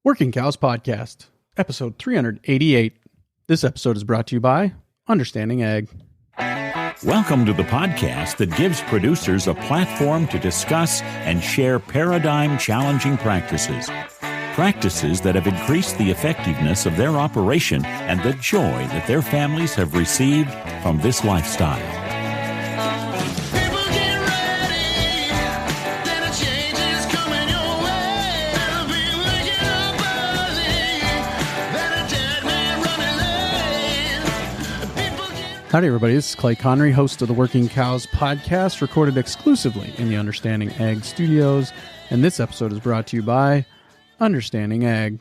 Working Cows Podcast, episode 388. This episode is brought to you by Understanding Ag. Welcome to the podcast that gives producers a platform to discuss and share paradigm-challenging practices. Practices that have increased the effectiveness of their operation and the joy that their families have received from this lifestyle. Howdy, everybody. This is Clay Connery, host of the Working Cows Podcast, recorded exclusively in the Understanding Ag studios. And this episode is brought to you by Understanding Ag.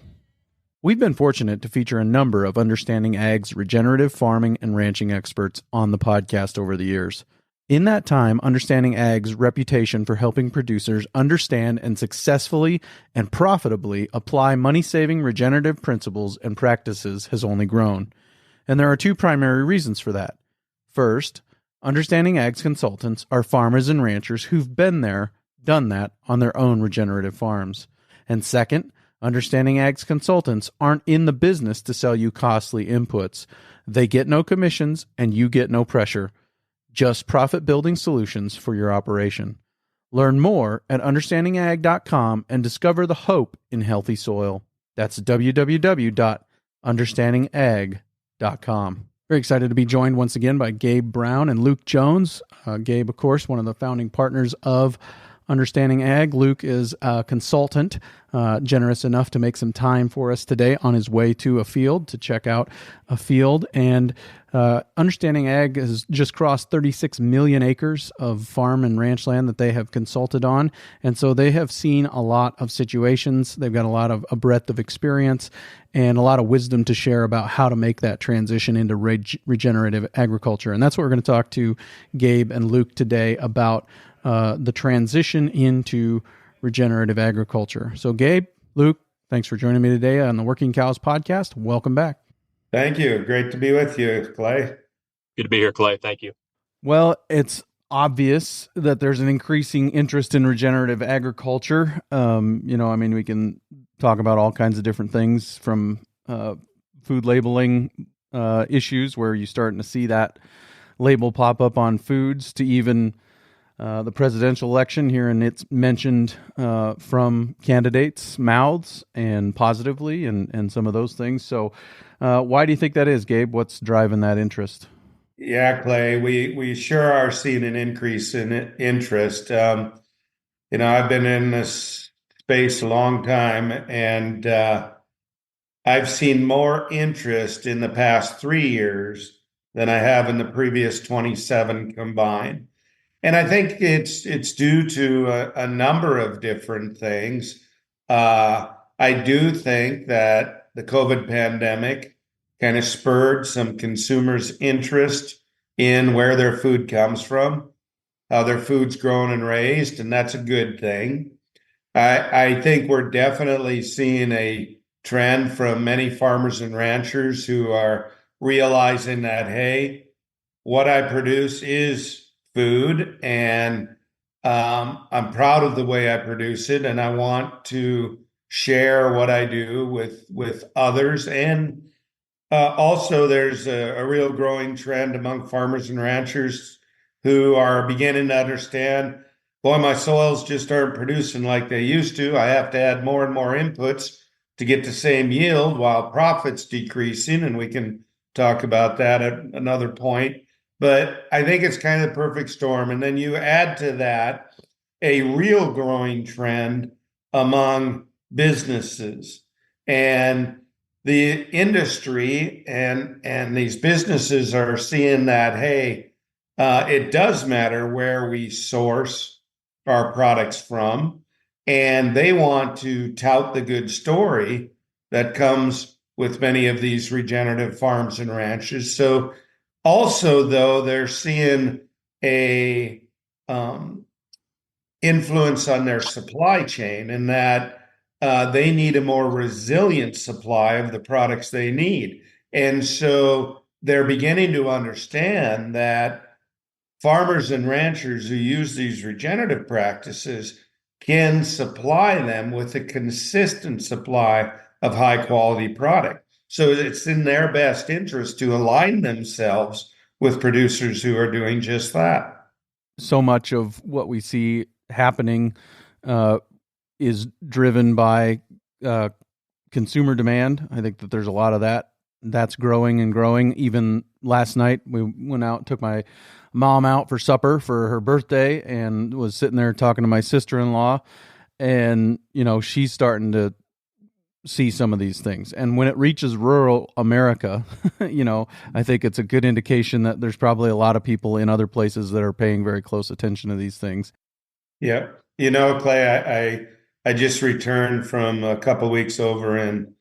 We've been fortunate to feature a number of Understanding Ag's regenerative farming and ranching experts on the podcast over the years. In that time, Understanding Ag's reputation for helping producers understand and successfully and profitably apply money-saving regenerative principles and practices has only grown. And there are two primary reasons for that. First, Understanding Ag's consultants are farmers and ranchers who've been there, done that on their own regenerative farms. And second, Understanding Ag's consultants aren't in the business to sell you costly inputs. They get no commissions and you get no pressure. Just profit-building solutions for your operation. Learn more at understandingag.com and discover the hope in healthy soil. That's www.understandingag.com. Very excited to be joined once again by Gabe Brown and Luke Jones. Gabe, of course, one of the founding partners of Understanding Ag. Luke is a consultant, generous enough to make some time for us today on his way to a field to check out a field. And Understanding Ag has just crossed 36 million acres of farm and ranch land that they have consulted on. And so they have seen a lot of situations. They've got a breadth of experience and a lot of wisdom to share about how to make that transition into regenerative agriculture. And that's what we're going to talk to Gabe and Luke today about. The transition into regenerative agriculture. So Gabe, Luke, thanks for joining me today on the Working Cows Podcast. Welcome back. Thank you. Great to be with you, Clay. Good to be here, Clay. Thank you. Well, it's obvious that there's an increasing interest in regenerative agriculture. We can talk about all kinds of different things from food labeling issues where you're starting to see that label pop up on foods to even the presidential election here, and it's mentioned from candidates' mouths and positively and some of those things. So why do you think that is, Gabe? What's driving that interest? Yeah, Clay, we sure are seeing an increase in interest. I've been in this space a long time, and I've seen more interest in the past 3 years than I have in the previous 27 combined. And I think it's due to a number of different things. I do think that the COVID pandemic kind of spurred some consumers' interest in where their food comes from, how their food's grown and raised, and that's a good thing. I think we're definitely seeing a trend from many farmers and ranchers who are realizing that, hey, what I produce is food, and I'm proud of the way I produce it, and I want to share what I do with others. And also, there's a real growing trend among farmers and ranchers who are beginning to understand, boy, my soils just aren't producing like they used to. I have to add more and more inputs to get the same yield while profits decreasing, and we can talk about that at another point. But I think it's kind of the perfect storm. And then you add to that a real growing trend among businesses. And the industry and these businesses are seeing that, hey, it does matter where we source our products from. And they want to tout the good story that comes with many of these regenerative farms and ranches. So also, though, they're seeing a influence on their supply chain in that they need a more resilient supply of the products they need. And so they're beginning to understand that farmers and ranchers who use these regenerative practices can supply them with a consistent supply of high quality product. So it's in their best interest to align themselves with producers who are doing just that. So much of what we see happening is driven by consumer demand. I think that there's a lot of that that's growing and growing. Even last night, we went out, took my mom out for supper for her birthday, and was sitting there talking to my sister-in-law, and she's starting to see some of these things. And when it reaches rural America, I think it's a good indication that there's probably a lot of people in other places that are paying very close attention to these things. Yeah. Clay, I just returned from a couple of weeks over in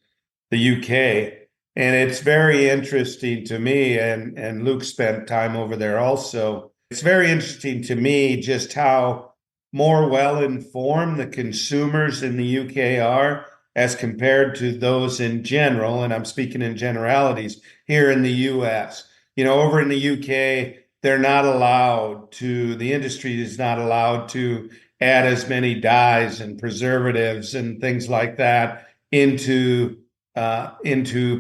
the UK, and it's very interesting to me, and Luke spent time over there also. It's very interesting to me just how more well-informed the consumers in the UK are as compared to those in general, and I'm speaking in generalities, here in the US. Over in the UK, the industry is not allowed to add as many dyes and preservatives and things like that into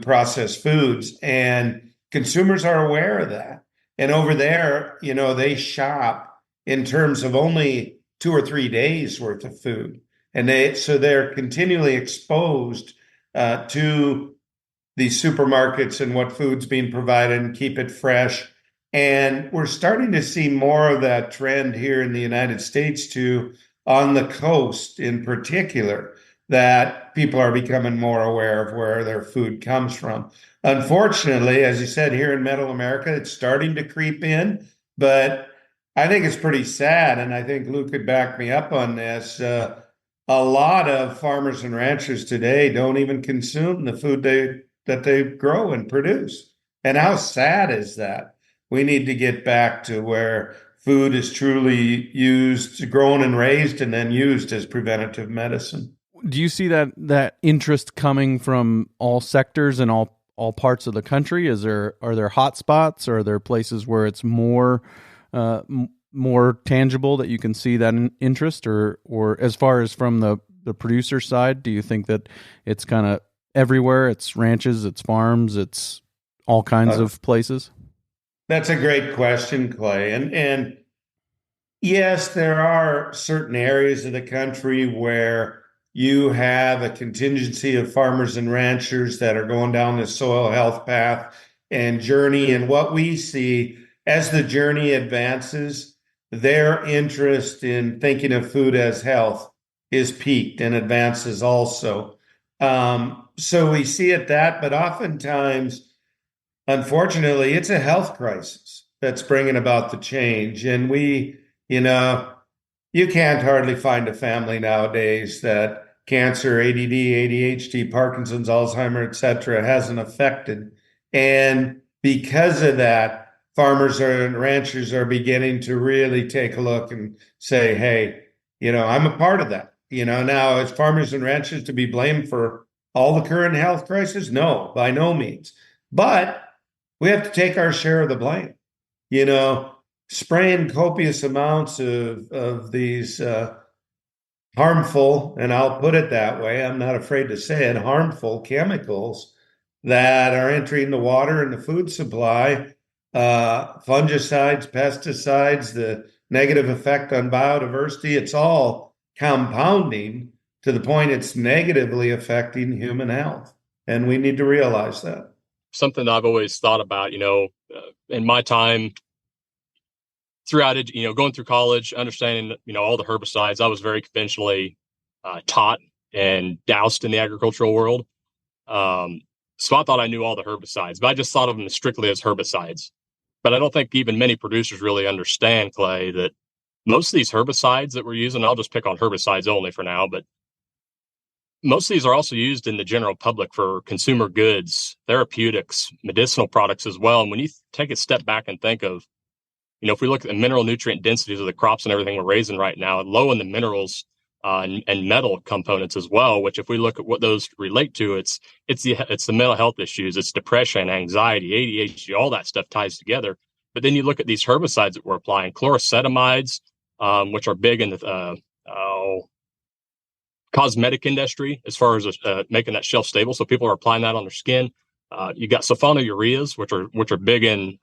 processed foods, and consumers are aware of that. And over there, they shop in terms of only 2 or 3 days worth of food, and they're continually exposed to these supermarkets and what food's being provided and keep it fresh. And we're starting to see more of that trend here in the United States too, on the coast in particular, that people are becoming more aware of where their food comes from. Unfortunately, as you said, here in Middle America, it's starting to creep in, but I think it's pretty sad, and I think Luke could back me up on this. A lot of farmers and ranchers today don't even consume the food that they grow and produce. And how sad is that? We need to get back to where food is truly used, grown and raised, and then used as preventative medicine. Do you see that interest coming from all sectors and all parts of the country? Are there hot spots, or are there places where it's more tangible that you can see that interest, or as far as from the producer side, do you think that it's kind of everywhere? It's ranches, it's farms, it's all kinds of places? That's a great question, Clay. And yes, there are certain areas of the country where you have a contingency of farmers and ranchers that are going down the soil health path and journey. And what we see as the journey advances, their interest in thinking of food as health is piqued and advances also. So we see it that, but oftentimes, unfortunately, it's a health crisis that's bringing about the change. And you can't hardly find a family nowadays that cancer, ADD, ADHD, Parkinson's, Alzheimer, etc., hasn't affected. And because of that, farmers and ranchers are beginning to really take a look and say, hey, I'm a part of that. Now, as farmers and ranchers to be blamed for all the current health crisis? No, by no means. But we have to take our share of the blame. Spraying copious amounts of these harmful, and I'll put it that way, I'm not afraid to say it, harmful chemicals that are entering the water and the food supply, fungicides, pesticides, the negative effect on biodiversity, it's all compounding to the point it's negatively affecting human health. And we need to realize that. Something that I've always thought about, in my time throughout it, going through college, understanding, all the herbicides, I was very conventionally taught and doused in the agricultural world. So I thought I knew all the herbicides, but I just thought of them strictly as herbicides. But I don't think even many producers really understand, Clay, that most of these herbicides that we're using, I'll just pick on herbicides only for now, but most of these are also used in the general public for consumer goods, therapeutics, medicinal products as well. And when you take a step back and think of, if we look at the mineral nutrient densities of the crops and everything we're raising right now, low in the minerals and metal components as well, which if we look at what those relate to, it's the mental health issues, it's depression, anxiety, ADHD, all that stuff ties together. But then you look at these herbicides that we're applying, chloracetamides, which are big in the cosmetic industry as far as making that shelf stable. So people are applying that on their skin. You got sulfonylureas, which are big in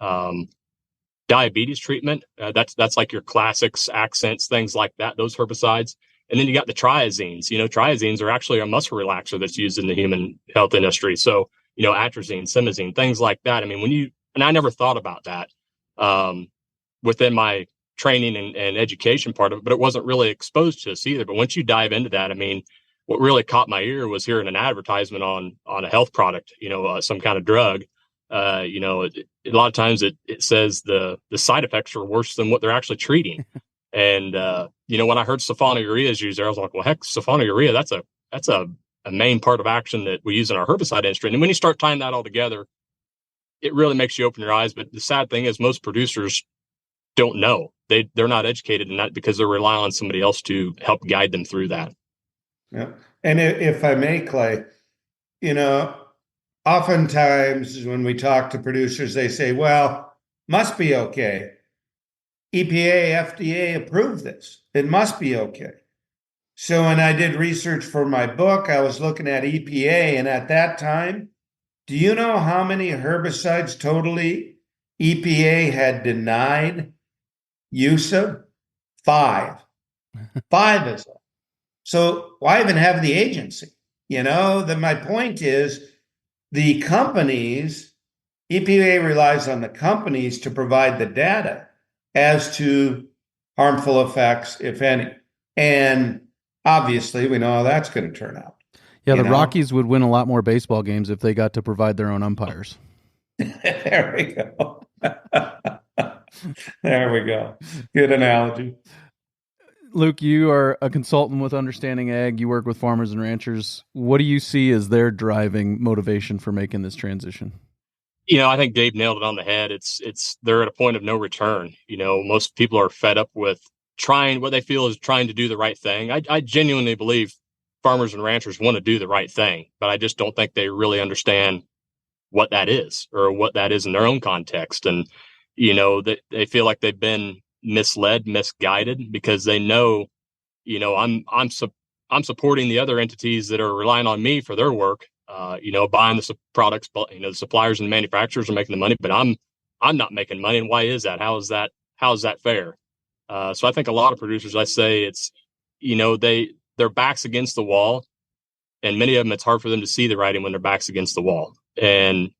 diabetes treatment. That's like your classics, accents, things like that, those herbicides. And then you got the triazines. Triazines are actually a muscle relaxer that's used in the human health industry. So, atrazine, simazine, things like that. I mean, and I never thought about that within my training and education part of it, but it wasn't really exposed to us either. But once you dive into that, I mean, what really caught my ear was hearing an advertisement on a health product, some kind of drug. A lot of times it says the side effects are worse than what they're actually treating. And, when I heard sulfonylureas used there, I was like, well, heck, sulfonylurea, that's a main part of action that we use in our herbicide industry. And when you start tying that all together, it really makes you open your eyes. But the sad thing is most producers don't know. They're not educated in that because they're relying on somebody else to help guide them through that. Yeah. And if I may, Clay, oftentimes when we talk to producers, they say, well, must be okay. EPA, FDA approved this. It must be okay. So when I did research for my book, I was looking at EPA, and at that time, do you know how many herbicides totally EPA had denied use of? 5. 5 is it. So why even have the agency? My point is the companies, EPA relies on the companies to provide the data as to harmful effects, if any. And obviously, we know how that's going to turn out. Yeah, the Rockies would win a lot more baseball games if they got to provide their own umpires. There we go. There we go. Good analogy. Luke, you are a consultant with Understanding Ag. You work with farmers and ranchers. What do you see as their driving motivation for making this transition? I think Gabe nailed it on the head. They're at a point of no return. Most people are fed up with trying what they feel is trying to do the right thing. I genuinely believe farmers and ranchers want to do the right thing, but I just don't think they really understand what that is or what that is in their own context. And, they feel like they've been misled, misguided because they know, I'm supporting the other entities that are relying on me for their work. Buying the products, the suppliers and the manufacturers are making the money, but I'm not making money. And why is that? How is that fair? So I think a lot of producers, I say it's, their backs against the wall, and many of them, it's hard for them to see the writing when their backs against the wall. And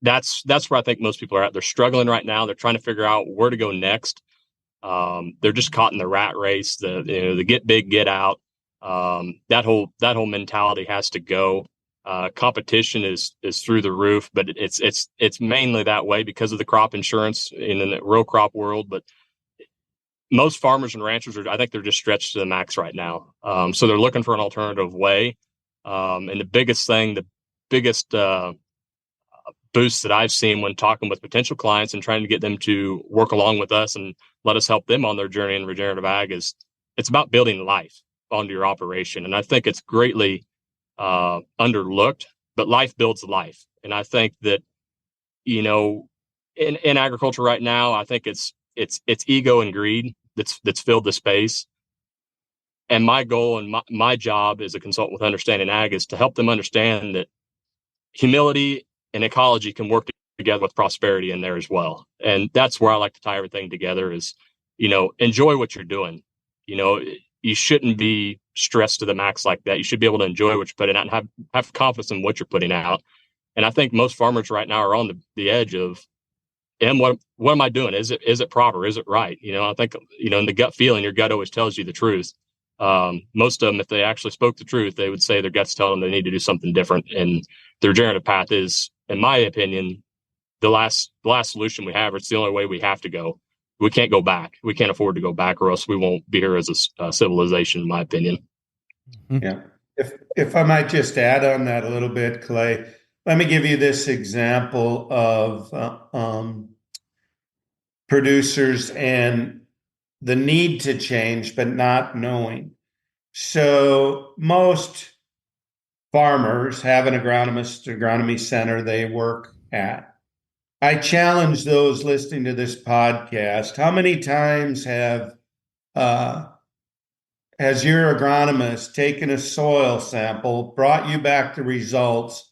that's where I think most people are at. They're struggling right now. They're trying to figure out where to go next. They're just caught in the rat race, the get big, get out. That whole mentality has to go. Competition is through the roof, but it's mainly that way because of the crop insurance in the row crop world. But most farmers and ranchers I think they're just stretched to the max right now. So they're looking for an alternative way. And the biggest boost that I've seen when talking with potential clients and trying to get them to work along with us and let us help them on their journey in regenerative ag is it's about building life onto your operation. And I think it's greatly underlooked, but life builds life. And I think that, in agriculture right now, I think it's ego and greed that's filled the space. And my goal and my job as a consultant with Understanding Ag is to help them understand that humility and ecology can work together with prosperity in there as well. And that's where I like to tie everything together is, enjoy what you're doing. You shouldn't be stressed to the max like that. You should be able to enjoy what you're putting out and have confidence in what you're putting out. And I think most farmers right now are on the edge of, what am I doing? Is it proper? Is it right? I think, in the gut feeling, your gut always tells you the truth. Most of them, if they actually spoke the truth, they would say their guts tell them they need to do something different. And the regenerative path is, in my opinion, the last solution we have. It's the only way we have to go. We can't go back. We can't afford to go back, or else we won't be here as a civilization, in my opinion. Yeah. If I might just add on that a little bit, Clay, let me give you this example of producers and the need to change, but not knowing. So most farmers have an agronomy center they work at. I challenge those listening to this podcast. How many times have has your agronomist taken a soil sample, brought you back the results,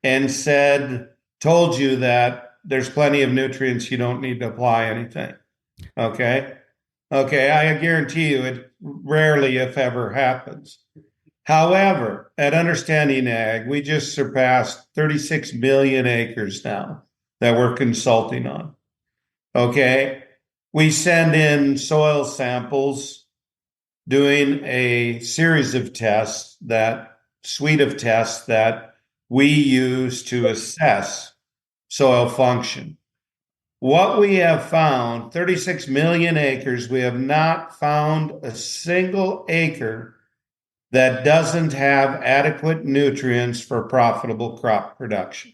and told you that there's plenty of nutrients, you don't need to apply anything? Okay. Okay. I guarantee you it rarely, if ever, happens. However, at Understanding Ag, we just surpassed 36 million acres now that we're consulting on. Okay. We send in soil samples doing a series of tests, that suite of tests that we use to assess soil function. What we have found, 36 million acres, we have not found a single acre that doesn't have adequate nutrients for profitable crop production.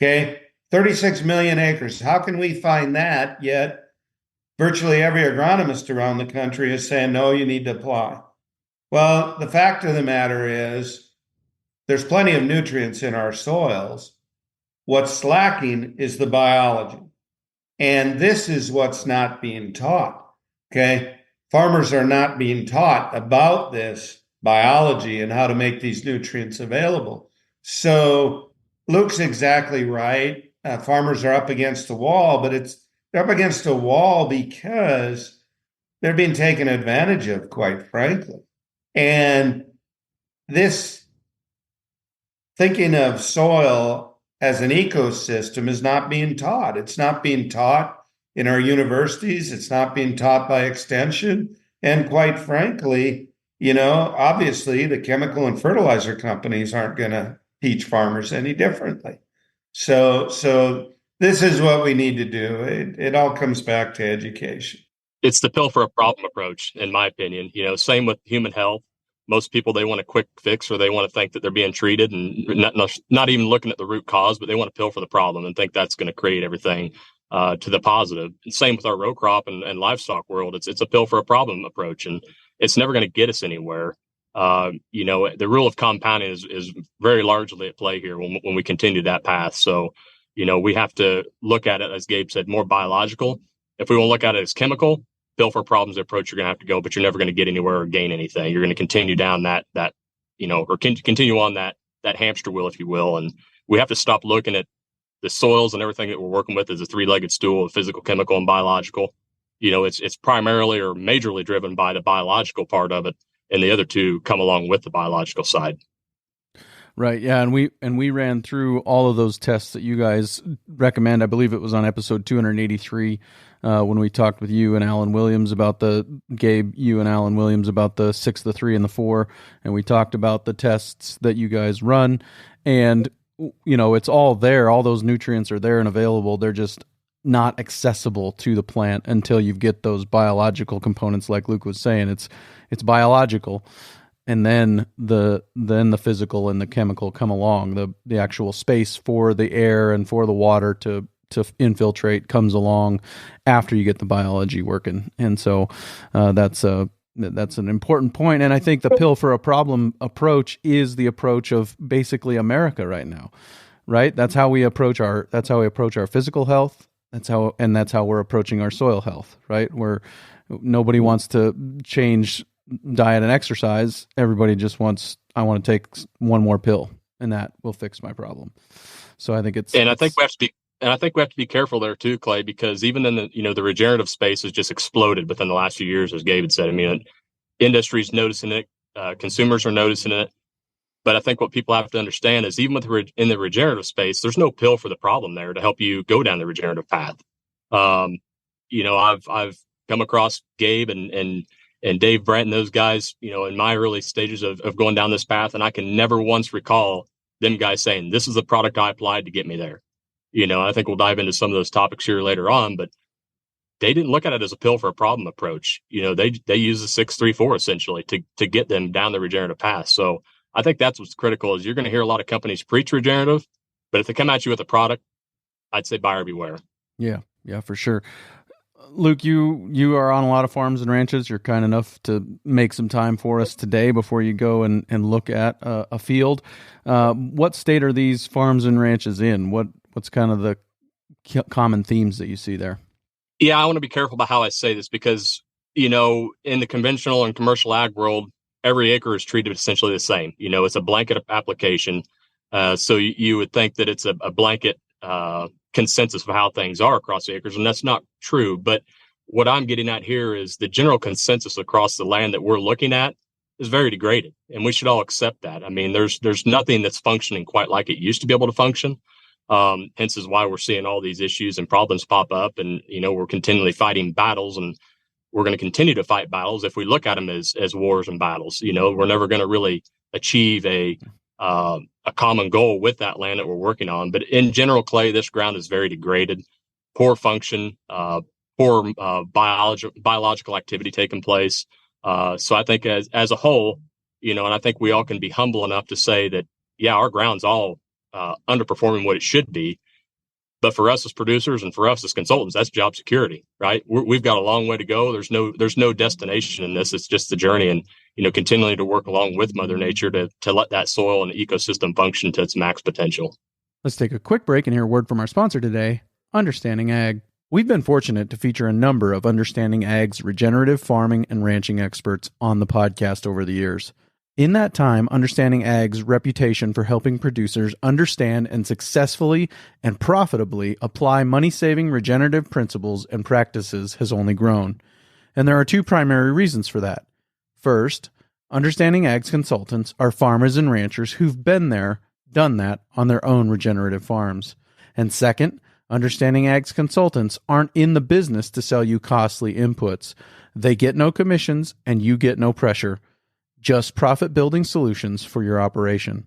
Okay, 36 million acres. How can we find that yet virtually every agronomist around the country is saying, no, you need to apply? Well, the fact of the matter is there's plenty of nutrients in our soils. What's lacking is the biology. And this is what's not being taught. Okay. Farmers are not being taught about this biology and how to make these nutrients available. So Luke's exactly right. Farmers are up against the wall, but they're up against a wall because they're being taken advantage of, quite frankly. And this thinking of soil as an ecosystem is not being taught. It's not being taught in our universities. It's not being taught by extension. And quite frankly, obviously the chemical and fertilizer companies aren't going to teach farmers any differently. So this is what we need to do. It all comes back to education. It's the pill for a problem approach, in my opinion. Same with human health. Most people, they want a quick fix, or they want to think that they're being treated and not even looking at the root cause, but they want a pill for the problem and think that's going to create everything to the positive. And same with our row crop and livestock world. It's a pill for a problem approach, and it's never going to get us anywhere. The rule of compounding is very largely at play here when we continue that path. So, we have to look at it, as Gabe said, more biological. If we want to look at it as chemical, pill for problems approach, you're going to have to go, but you're never going to get anywhere or gain anything. You're going to continue down continue on that hamster wheel, if you will. And we have to stop looking at the soils and everything that we're working with as a three-legged stool of physical, chemical, and biological. It's primarily or majorly driven by the biological part of it, and the other two come along with the biological side. Right. Yeah. And we ran through all of those tests that you guys recommend. I believe it was on episode 283 when we talked with you and Alan Williams about you and Alan Williams about the 6, the 3, and the 4. And we talked about the tests that you guys run. And, it's all there. All those nutrients are there and available. They're just not accessible to the plant until you get those biological components, like Luke was saying. It's biological. And then the physical and the chemical come along. The actual space for the air and for the water to infiltrate comes along after you get the biology working. And so that's an important point. And I think the pill for a problem approach is the approach of basically America right now, right? That's how we approach our physical health. That's how we're approaching our soil health, right? Where nobody wants to change diet and exercise. Everybody just wants, I want to take one more pill and that will fix my problem. So I think I think we have to be careful there too, Clay, because even in the regenerative space has just exploded within the last few years, as Gabe said. I mean, industry's noticing it, consumers are noticing it. But I think what people have to understand is even in the regenerative space, there's no pill for the problem there to help you go down the regenerative path. I've come across Gabe and Dave Brent and those guys, in my early stages of going down this path. And I can never once recall them guys saying, this is the product I applied to get me there. I think we'll dive into some of those topics here later on, but they didn't look at it as a pill for a problem approach. They use the 6-3-4 essentially to get them down the regenerative path. So I think that's what's critical is you're going to hear a lot of companies preach regenerative, but if they come at you with a product, I'd say buyer beware. Yeah, for sure. Luke, you are on a lot of farms and ranches. You're kind enough to make some time for us today before you go and look at a field. What state are these farms and ranches in? What's kind of the common themes that you see there? Yeah, I want to be careful about how I say this because In the conventional and commercial ag world, every acre is treated essentially the same. It's a blanket application. So you would think that it's a blanket consensus of how things are across the acres, and that's not true. But what I'm getting at here is the general consensus across the land that we're looking at is very degraded, and we should all accept that. I mean, there's nothing that's functioning quite like it used to be able to function. Hence is why we're seeing all these issues and problems pop up, and we're continually fighting battles, and we're going to continue to fight battles if we look at them as wars and battles. We're never going to really achieve a common goal with that land that we're working on. But in general, Clay, this ground is very degraded, poor function, poor biological activity taking place. So I think as a whole, and I think we all can be humble enough to say that, yeah, our ground's all underperforming what it should be. But for us as producers and for us as consultants, that's job security, right? We've got a long way to go. There's no destination in this. It's just the journey, and continuing to work along with Mother Nature to let that soil and ecosystem function to its max potential. Let's take a quick break and hear a word from our sponsor today, Understanding Ag. We've been fortunate to feature a number of Understanding Ag's regenerative farming and ranching experts on the podcast over the years. In that time, Understanding Ag's reputation for helping producers understand and successfully and profitably apply money-saving regenerative principles and practices has only grown. And there are two primary reasons for that. First, Understanding Ag's consultants are farmers and ranchers who've been there, done that on their own regenerative farms. And second, Understanding Ag's consultants aren't in the business to sell you costly inputs. They get no commissions and you get no pressure. Just profit-building solutions for your operation.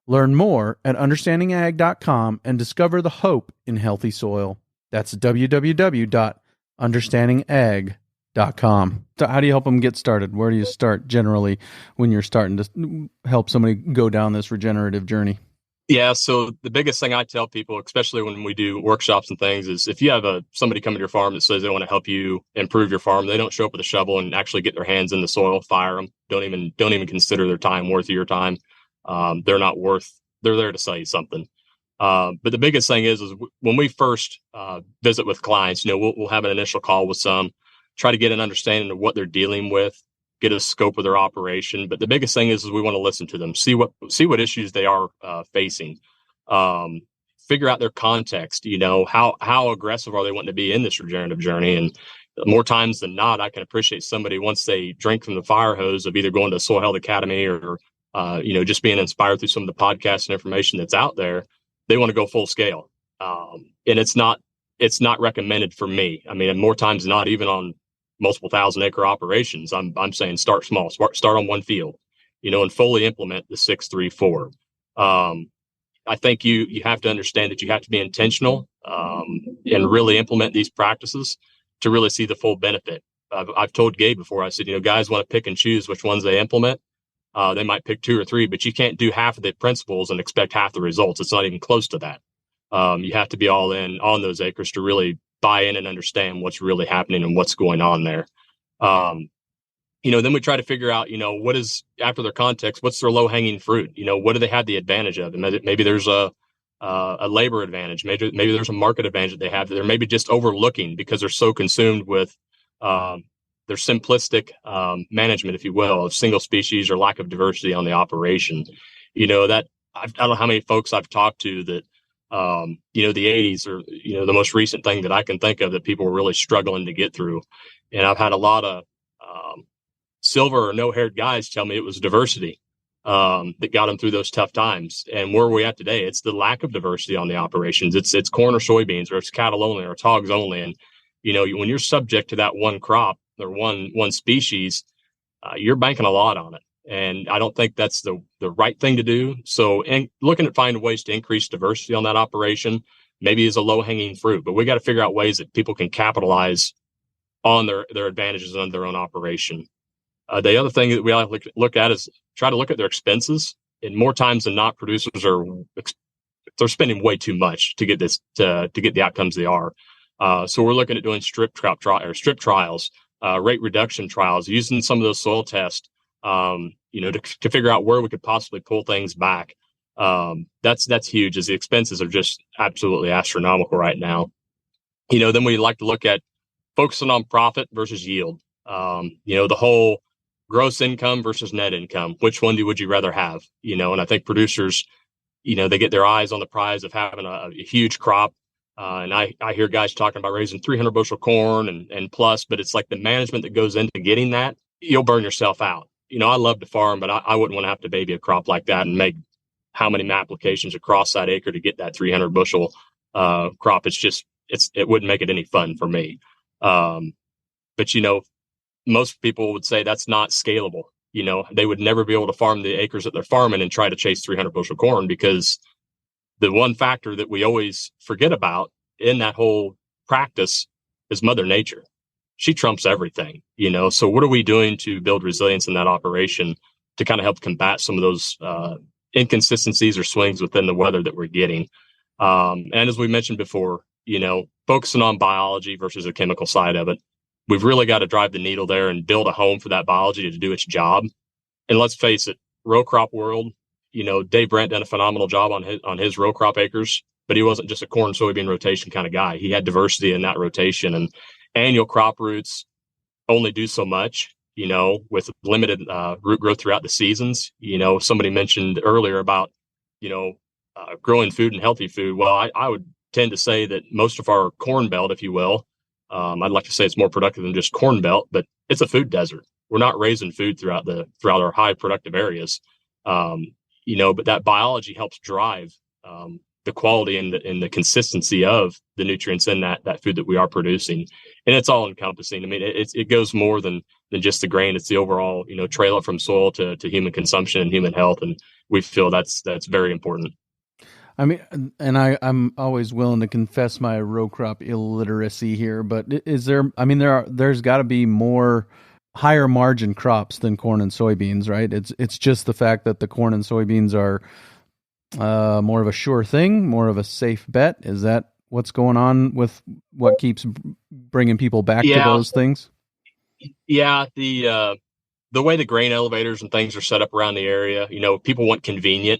Learn more at understandingag.com and discover the hope in healthy soil. That's www.understandingag.com. So how do you help them get started? Where do you start generally when you're starting to help somebody go down this regenerative journey? Yeah, so the biggest thing I tell people, especially when we do workshops and things, is if you have somebody come to your farm that says they want to help you improve your farm, they don't show up with a shovel and actually get their hands in the soil, fire them. Don't even consider their time worth of your time. They're not worth. They're there to sell you something. But the biggest thing is when we first visit with clients, we'll have an initial call with some, try to get an understanding of what they're dealing with, get a scope of their operation. But the biggest thing is we want to listen to them, see what issues they are facing, figure out their context, how aggressive are they wanting to be in this regenerative journey. And more times than not, I can appreciate somebody once they drink from the fire hose of either going to Soil Health Academy or, just being inspired through some of the podcasts and information that's out there, they want to go full scale. And it's not recommended for me. I mean, more times than not, even on multiple 1,000-acre operations, I'm saying start small, start on one field, and fully implement the 6-3-4. I think you have to understand that you have to be intentional and really implement these practices to really see the full benefit. I've told Gabe before, I said, guys want to pick and choose which ones they implement. They might pick 2 or 3, but you can't do half of the principles and expect half the results. It's not even close to that. You have to be all in on those acres to really buy in and understand what's really happening and what's going on there. Then we try to figure out, what is, after their context, what's their low hanging fruit? What do they have the advantage of? And maybe there's a labor advantage. Maybe there's a market advantage that they have that they're maybe just overlooking because they're so consumed with their simplistic management, if you will, of single species or lack of diversity on the operation. That I don't know how many folks I've talked to that, the 80s or, the most recent thing that I can think of that people were really struggling to get through. And I've had a lot of silver or no-haired guys tell me it was diversity that got them through those tough times. And where are we at today? It's the lack of diversity on the operations. It's corn or soybeans, or it's cattle only, or it's hogs only. And, when you're subject to that one crop or one species, you're banking a lot on it. And I don't think that's the right thing to do. So, and looking at finding ways to increase diversity on that operation maybe is a low-hanging fruit, but we got to figure out ways that people can capitalize on their advantages on their own operation. The other thing that we like to look at is try to look at their expenses. And more times than not, producers they're spending way too much to get this to get the outcomes they are. So we're looking at doing strip trials, rate reduction trials, using some of those soil tests, to figure out where we could possibly pull things back. That's huge, as the expenses are just absolutely astronomical right now. Then we like to look at focusing on profit versus yield. The whole gross income versus net income, which one would you rather have? And I think producers, they get their eyes on the prize of having a huge crop. And I hear guys talking about raising 300 bushel corn and plus, but it's like the management that goes into getting that, you'll burn yourself out. I love to farm, but I wouldn't want to have to baby a crop like that and make how many applications across that acre to get that 300 bushel crop. It wouldn't make it any fun for me. But most people would say that's not scalable. They would never be able to farm the acres that they're farming and try to chase 300 bushel corn, because the one factor that we always forget about in that whole practice is Mother Nature. She trumps everything, So what are we doing to build resilience in that operation to kind of help combat some of those inconsistencies or swings within the weather that we're getting? And as we mentioned before, focusing on biology versus the chemical side of it. We've really got to drive the needle there and build a home for that biology to do its job. And let's face it, row crop world, Dave Brandt done a phenomenal job on his row crop acres, but he wasn't just a corn soybean rotation kind of guy. He had diversity in that rotation, and annual crop roots only do so much, with limited root growth throughout the seasons. Somebody mentioned earlier about, growing food and healthy food. Well, I would tend to say that most of our corn belt, if you will, I'd like to say it's more productive than just corn belt, but it's a food desert. We're not raising food throughout our high productive areas. But that biology helps drive the quality and the consistency of the nutrients in that food that we are producing. And it's all encompassing. I mean, it goes more than just the grain. It's the overall, trail it from soil to human consumption and human health. And we feel that's very important. I mean, and I'm always willing to confess my row crop illiteracy here, but there's got to be more higher margin crops than corn and soybeans, right? It's just the fact that the corn and soybeans are more of a sure thing, more of a safe bet. Is that what's going on with what keeps bringing people back to those things? Yeah, the way the grain elevators and things are set up around the area, people want convenient.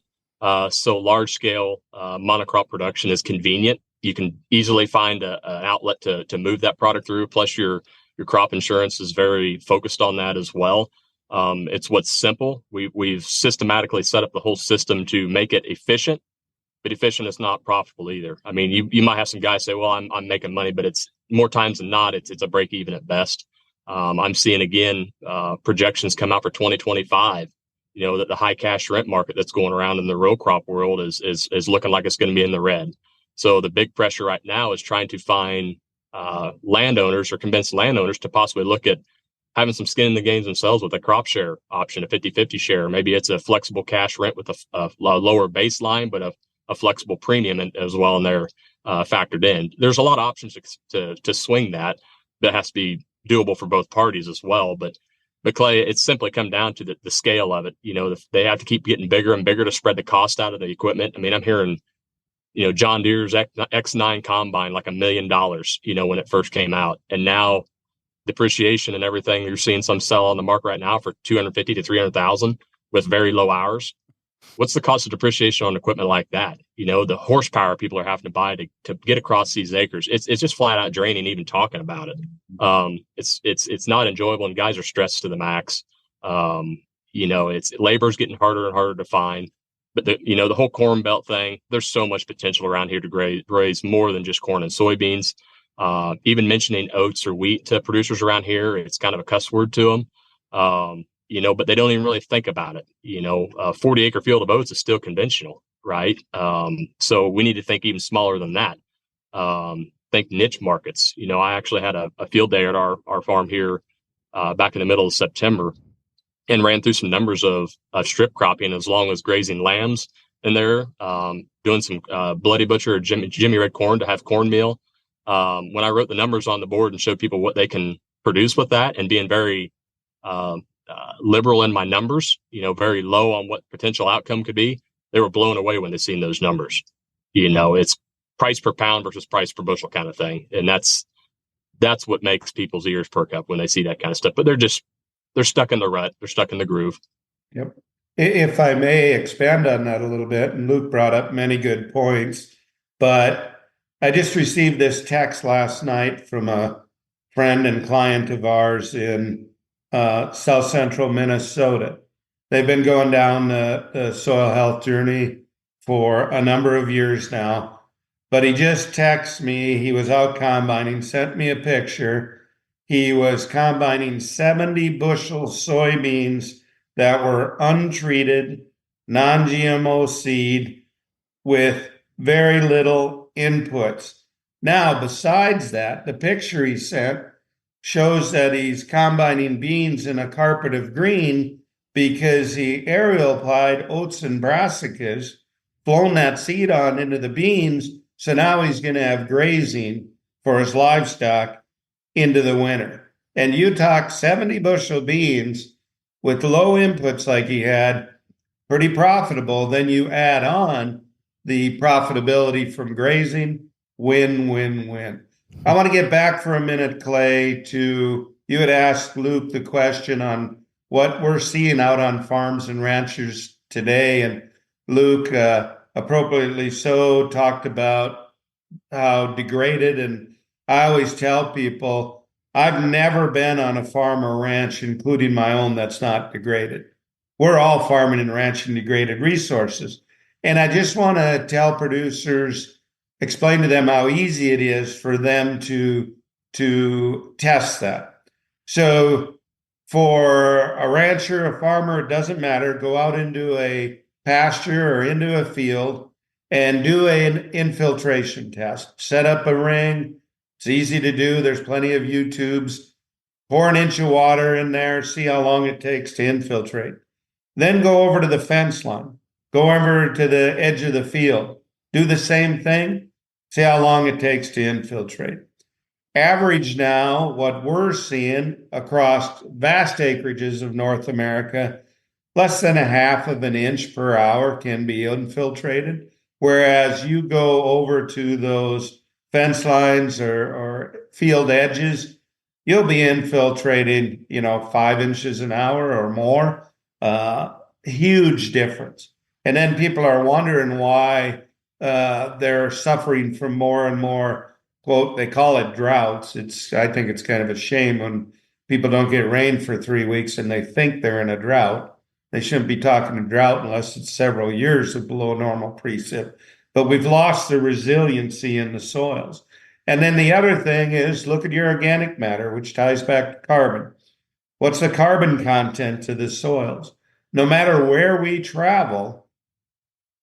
So large scale monocrop production is convenient. You can easily find an outlet to move that product through. Plus, your crop insurance is very focused on that as well. It's what's simple. We've systematically set up the whole system to make it efficient, but efficient is not profitable either. I mean, you might have some guys say, "Well, I'm making money," but it's more times than not, it's a break even at best. I'm seeing again projections come out for 2025. That the high cash rent market that's going around in the row crop world is looking like it's going to be in the red. So the big pressure right now is trying to find landowners or convince landowners to possibly look at having some skin in the game themselves with a crop share option, a 50-50 share. Maybe it's a flexible cash rent with a lower baseline, but a flexible premium as well in there factored in. There's a lot of options to swing that has to be doable for both parties as well. But Clay, it's simply come down to the scale of it. They have to keep getting bigger and bigger to spread the cost out of the equipment. I mean, I'm hearing, John Deere's X9 combine like $1 million, when it first came out. And now depreciation and everything, you're seeing some sell on the market right now for $250,000 to $300,000 with very low hours. What's the cost of depreciation on equipment like that? The horsepower people are having to buy to get across these acres. It's just flat out draining even talking about it. It's not enjoyable, and guys are stressed to the max. It's labor's getting harder and harder to find. But the whole corn belt thing, there's so much potential around here to raise more than just corn and soybeans. Even mentioning oats or wheat to producers around here, it's kind of a cuss word to them. But they don't even really think about it. A 40-acre field of oats is still conventional, right? So we need to think even smaller than that. Think niche markets. I actually had a field day at our farm here back in the middle of September and ran through some numbers of strip cropping as long as grazing lambs in there, doing some Bloody Butcher or Jimmy Red corn to have cornmeal. When I wrote the numbers on the board and showed people what they can produce with that, and being very liberal in my numbers, very low on what potential outcome could be, they were blown away when they seen those numbers. It's price per pound versus price per bushel kind of thing. And that's what makes people's ears perk up when they see that kind of stuff. But they're stuck in the rut. They're stuck in the groove. Yep. If I may expand on that a little bit, and Luke brought up many good points, but I just received this text last night from a friend and client of ours in south central Minnesota. They've been going down the soil health journey for a number of years now. But he just texted me. He was out combining, sent me a picture. He was combining 70 bushel soybeans that were untreated, non-GMO seed with very little inputs. Now, besides that, the picture he sent shows that he's combining beans in a carpet of green because he aerial applied oats and brassicas, flown that seed on into the beans. So now he's going to have grazing for his livestock into the winter. And you talk 70 bushel beans with low inputs like he had, pretty profitable. Then you add on the profitability from grazing, win, win, win. I want to get back for a minute, Clay, to you had asked Luke the question on what we're seeing out on farms and ranchers today. And Luke, appropriately so, talked about how degraded. And I always tell people, I've never been on a farm or ranch, including my own, that's not degraded. We're all farming and ranching degraded resources. And I just want to tell producers, explain to them how easy it is for them to test that. So for a rancher, a farmer, it doesn't matter, go out into a pasture or into a field and do an infiltration test. Set up a ring. It's easy to do. There's plenty of YouTubes. Pour an inch of water in there, see how long it takes to infiltrate. Then go over to the fence line. Go over to the edge of the field. Do the same thing. See how long it takes to infiltrate. Average now, what we're seeing across vast acreages of North America, less than a half of an inch per hour can be infiltrated. Whereas you go over to those fence lines or field edges, you'll be infiltrating, 5 inches an hour or more. Huge difference. And then people are wondering why they're suffering from more and more, quote, they call it droughts. I think it's kind of a shame when people don't get rain for 3 weeks and they think they're in a drought. They shouldn't be talking a drought unless it's several years of below normal precip. But we've lost the resiliency in the soils. And then the other thing is look at your organic matter, which ties back to carbon. What's the carbon content to the soils? No matter where we travel,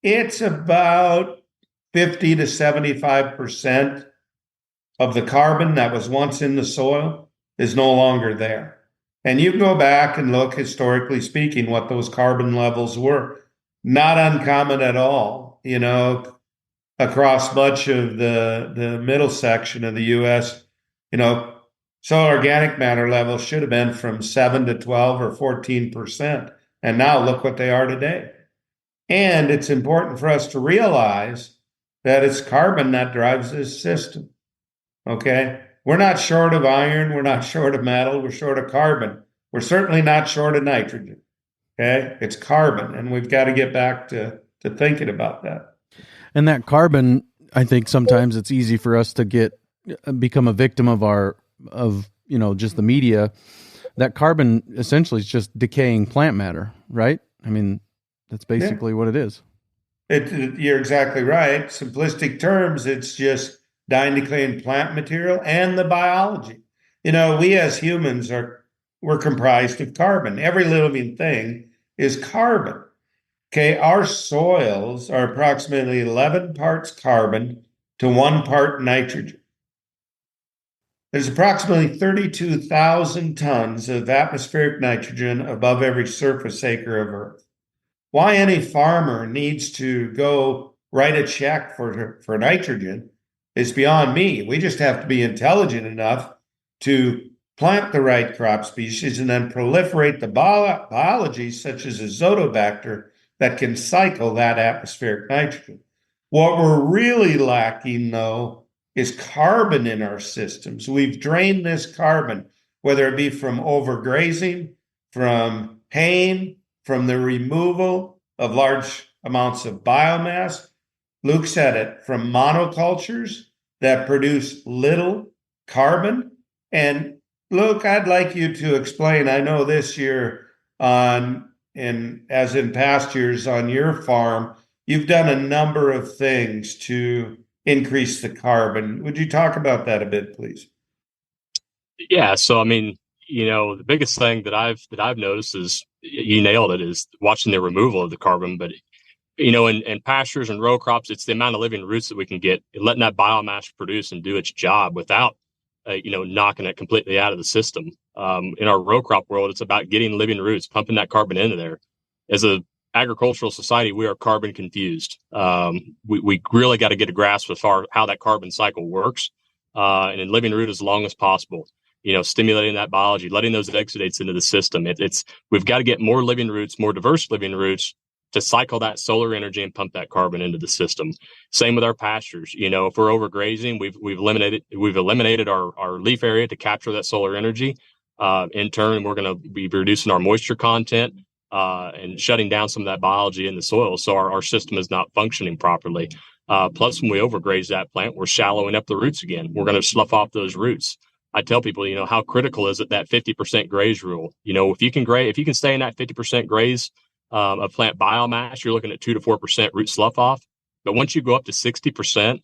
it's about 50 to 75% of the carbon that was once in the soil is no longer there. And you go back and look, historically speaking, what those carbon levels were. Not uncommon at all, across much of the middle section of the U.S., soil organic matter levels should have been from 7 to 12 or 14%. And now look what they are today. And it's important for us to realize that it's carbon that drives this system. Okay? We're not short of iron. We're not short of metal. We're short of carbon. We're certainly not short of nitrogen. Okay? It's carbon. And we've got to get back to thinking about that. And that carbon, I think sometimes it's easy for us to become a victim of just the media. That carbon essentially is just decaying plant matter, right? I mean, that's basically what it is. You're exactly right. Simplistic terms, it's just dying, decaying plant material and the biology. We as humans we're comprised of carbon. Every living thing is carbon. Okay, our soils are approximately 11 parts carbon to 1 part nitrogen. There's approximately 32,000 tons of atmospheric nitrogen above every surface acre of Earth. Why any farmer needs to go write a check for nitrogen is beyond me. We just have to be intelligent enough to plant the right crop species and then proliferate the biology such as azotobacter that can cycle that atmospheric nitrogen. What we're really lacking, though, is carbon in our systems. We've drained this carbon, whether it be from overgrazing, from haying, from the removal of large amounts of biomass. Luke said it, from monocultures that produce little carbon And Luke, I'd like you to explain. I know this year as in past years on your farm, you've done a number of things to increase the carbon. Would you talk about that a bit, please? Yeah. So, I mean, the biggest thing that I've noticed is, you nailed it, is watching the removal of the carbon. But, in pastures and row crops, it's the amount of living roots that we can get, letting that biomass produce and do its job without, knocking it completely out of the system. In our row crop world, it's about getting living roots, pumping that carbon into there. As a agricultural society, we are carbon confused. We really got to get a grasp of how that carbon cycle works, and in living root as long as possible. Stimulating that biology, letting those exudates into the system. We've got to get more living roots, more diverse living roots, to cycle that solar energy and pump that carbon into the system. Same with our pastures. If we're overgrazing, we've eliminated our leaf area to capture that solar energy. In turn, we're going to be reducing our moisture content, and shutting down some of that biology in the soil. So our system is not functioning properly. Plus, when we overgraze that plant, we're shallowing up the roots again. We're going to slough off those roots. I tell people, how critical is it, that 50% graze rule? If you can stay in that 50% graze of plant biomass, you're looking at 2 to 4% root slough off. But once you go up to 60%,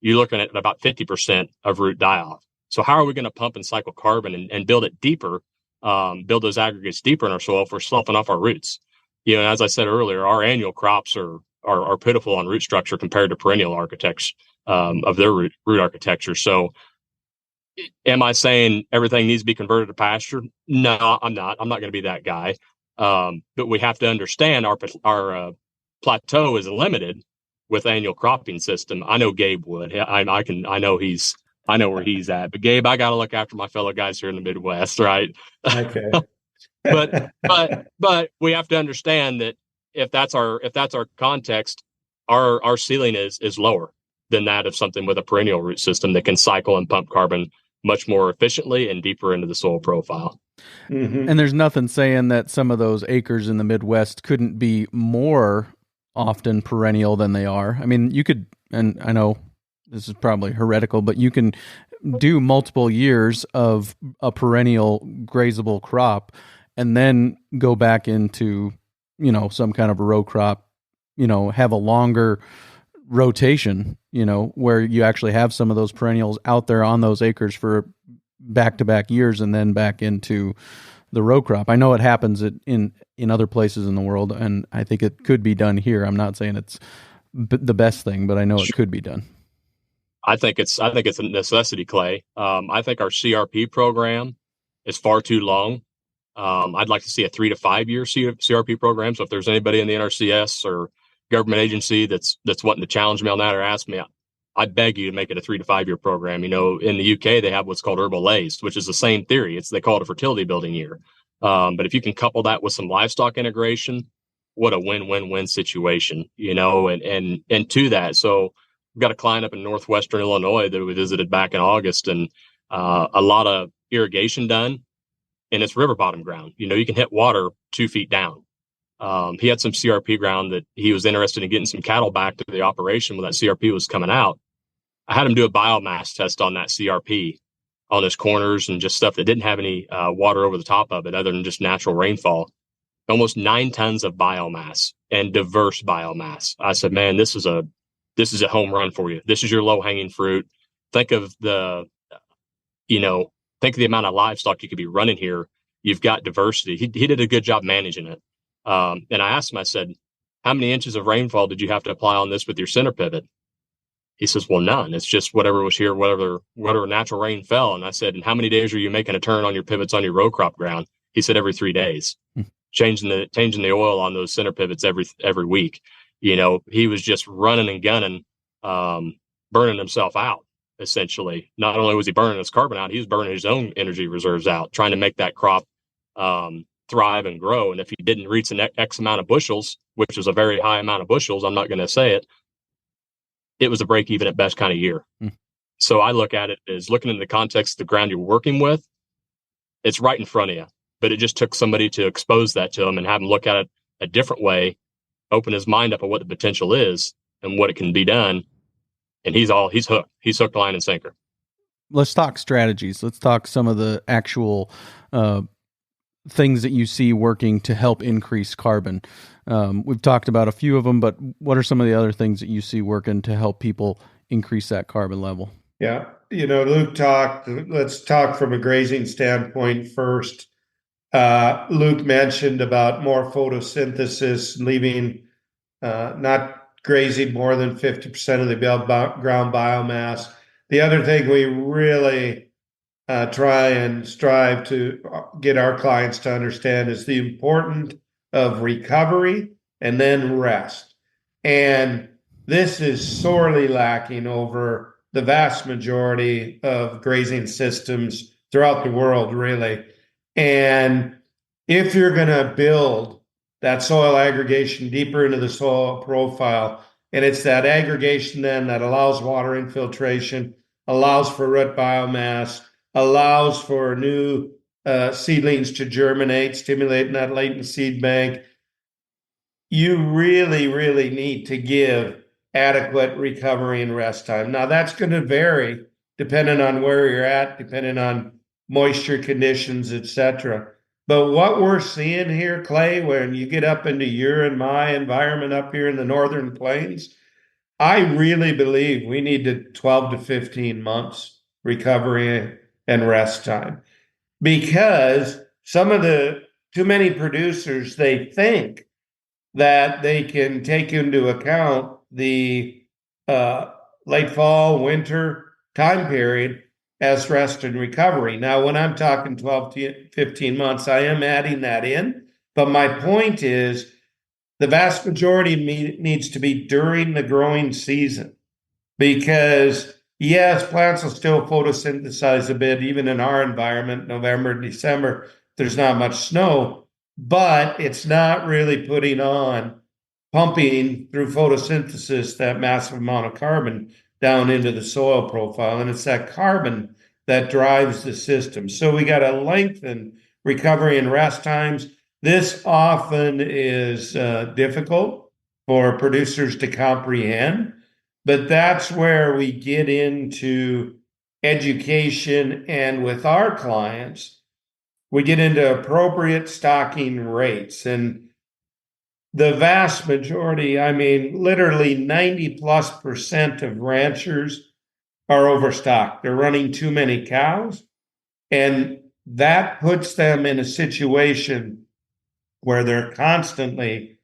you're looking at about 50% of root die off. So how are we going to pump and cycle carbon and build it deeper, build those aggregates deeper in our soil if we're sloughing off our roots? As I said earlier, our annual crops are pitiful on root structure compared to perennial architects of their root architecture. So, am I saying everything needs to be converted to pasture? No, I'm not. I'm not going to be that guy. But we have to understand our plateau is limited with annual cropping system. I know Gabe would. I know where he's at. But Gabe, I got to look after my fellow guys here in the Midwest, right? Okay. but we have to understand that if that's our context, our ceiling is lower than that of something with a perennial root system that can cycle and pump carbon much more efficiently and deeper into the soil profile. Mm-hmm. And there's nothing saying that some of those acres in the Midwest couldn't be more often perennial than they are. I mean, you could, and I know this is probably heretical, but you can do multiple years of a perennial grazable crop and then go back into, some kind of a row crop, have a longer rotation, where you actually have some of those perennials out there on those acres for back-to-back years and then back into the row crop. I know it happens in other places in the world, and I think it could be done here. I'm not saying it's the best thing, but I know it could be done. I think it's a necessity, Clay. I think our CRP program is far too long. I'd like to see a 3 to 5 year CRP program. So if there's anybody in the NRCS or government agency that's wanting to challenge me on that or ask me, I beg you to make it a 3 to 5 year program. In the UK, they have what's called herbal laced, which is the same theory. They call it a fertility building year. But if you can couple that with some livestock integration, what a win-win-win situation, and to that. So we've got a client up in northwestern Illinois that we visited back in August, and a lot of irrigation done, and it's river bottom ground. You can hit water 2 feet down. He had some CRP ground that he was interested in getting some cattle back to the operation when that CRP was coming out. I had him do a biomass test on that CRP on his corners and just stuff that didn't have any water over the top of it other than just natural rainfall. Almost 9 tons of biomass and diverse biomass. I said, man, this is a home run for you. This is your low hanging fruit. Think of the amount of livestock you could be running here. You've got diversity. He did a good job managing it. And I asked him, I said, how many inches of rainfall did you have to apply on this with your center pivot? He says, well, none. It's just whatever was here, whatever natural rain fell. And I said, and how many days are you making a turn on your pivots on your row crop ground? He said, every 3 days, changing the oil on those center pivots every week. He was just running and gunning, burning himself out, essentially. Not only was he burning his carbon out, he was burning his own energy reserves out, trying to make that crop thrive and grow. And if he didn't reach an X amount of bushels, which was a very high amount of bushels, I'm not going to say it, it was a break even at best kind of year. So I look at it as looking in the context of the ground you're working with. It's right in front of you, but it just took somebody to expose that to him and have him look at it a different way, open his mind up on what the potential is and what it can be done. And he's hooked. He's hooked, line, and sinker. let's talk strategies. Let's talk some of the actual things that you see working to help increase carbon. We've talked about a few of them, but what are some of the other things that you see working to help people increase that carbon level? Yeah. Luke let's talk from a grazing standpoint first. Luke mentioned about more photosynthesis, leaving not grazing more than 50% of the ground biomass. The other thing we really try and strive to get our clients to understand is the importance of recovery and then rest. And this is sorely lacking over the vast majority of grazing systems throughout the world, really. And if you're going to build that soil aggregation deeper into the soil profile, and it's that aggregation then that allows water infiltration, allows for root biomass, allows for new seedlings to germinate, stimulating that latent seed bank, you really, really need to give adequate recovery and rest time. Now, that's going to vary depending on where you're at, depending on moisture conditions, etc. But what we're seeing here, Clay, when you get up into your and my environment up here in the Northern Plains, I really believe we need to 12 to 15 months recovery and rest time, because some of the too many producers, they think that they can take into account the late fall, winter time period as rest and recovery. Now, when I'm talking 12 to 15 months, I am adding that in. But my point is the vast majority needs to be during the growing season, because yes, plants will still photosynthesize a bit, even in our environment, November, December, there's not much snow, but it's not really pumping through photosynthesis that massive amount of carbon down into the soil profile. And it's that carbon that drives the system. So we got to lengthen recovery and rest times. This often is difficult for producers to comprehend, but that's where we get into education. And with our clients, we get into appropriate stocking rates. And the vast majority, I mean, literally 90+% of ranchers are overstocked. They're running too many cows. And that puts them in a situation where they're constantly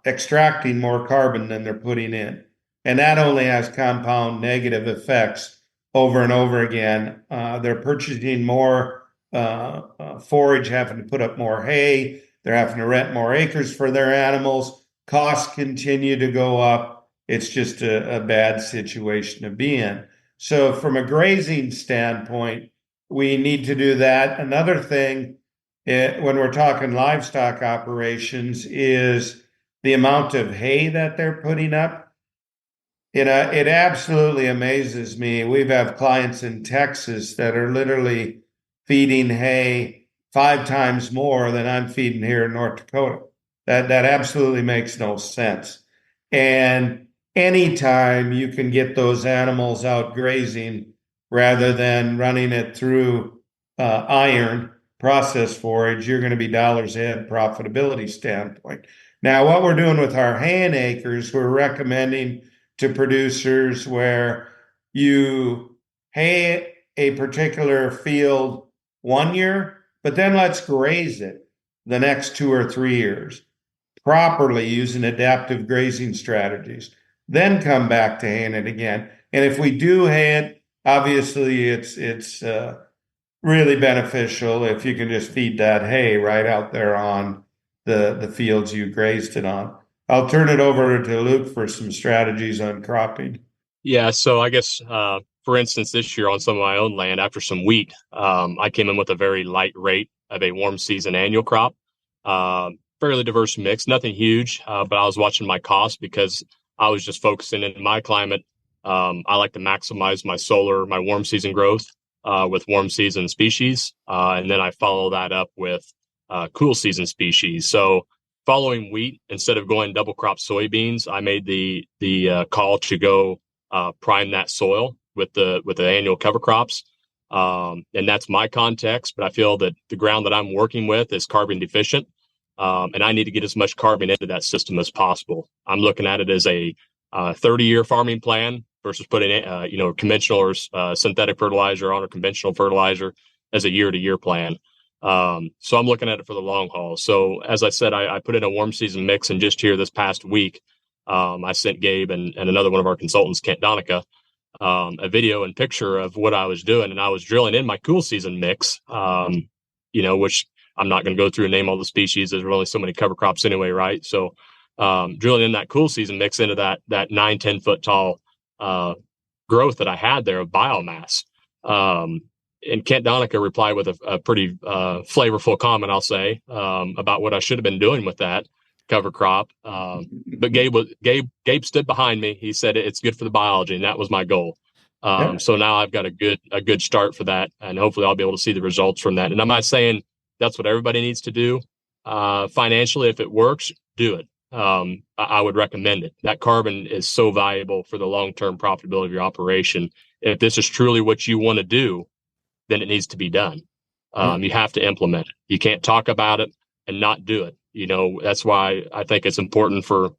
extracting more carbon than they're putting in. And that only has compound negative effects over and over again. They're purchasing more forage, having to put up more hay. They're having to rent more acres for their animals. Costs continue to go up. It's just a bad situation to be in. So from a grazing standpoint, we need to do that. Another thing, when we're talking livestock operations, is the amount of hay that they're putting up. It absolutely amazes me. We've had clients in Texas that are literally feeding hay 5 times more than I'm feeding here in North Dakota. That absolutely makes no sense. And anytime you can get those animals out grazing rather than running it through iron processed forage, you're going to be dollars ahead profitability standpoint. Now, what we're doing with our hay acres, we're recommending to producers where you hay a particular field 1 year, but then let's graze it the next 2 or 3 years properly using adaptive grazing strategies. Then come back to haying it again. And if we do hay it, obviously it's really beneficial if you can just feed that hay right out there on the fields you grazed it on. I'll turn it over to Luke for some strategies on cropping. Yeah, so I guess, for instance, this year on some of my own land, after some wheat, I came in with a very light rate of a warm season annual crop. Fairly diverse mix, nothing huge, but I was watching my costs because I was just focusing in my climate. I like to maximize my warm season growth with warm season species, and then I follow that up with cool season species. So following wheat, instead of going double crop soybeans, I made the call to go prime that soil with the annual cover crops. And that's my context, but I feel that the ground that I'm working with is carbon deficient. And I need to get as much carbon into that system as possible. I'm looking at it as a 30-year farming plan versus putting, conventional or synthetic fertilizer on or conventional fertilizer as a year-to-year plan. So I'm looking at it for the long haul. So as I said, I put in a warm season mix, and just here this past week, I sent Gabe and another one of our consultants, Kent Donica, a video and picture of what I was doing. And I was drilling in my cool season mix, which I'm not going to go through and name all the species. There's only so many cover crops anyway, right? So drilling in that cool season mix into that 9-10 foot tall growth that I had there of biomass. And Kent Donica replied with a pretty flavorful comment, I'll say, about what I should have been doing with that cover crop. But Gabe stood behind me. He said it's good for the biology, and that was my goal. So now I've got a good start for that, and hopefully I'll be able to see the results from that. And I'm not saying that's what everybody needs to do. Financially, if it works, do it. I would recommend it. That carbon is so valuable for the long-term profitability of your operation. If this is truly what you want to do, then it needs to be done. You have to implement it. You can't talk about it and not do it. That's why I think it's important for,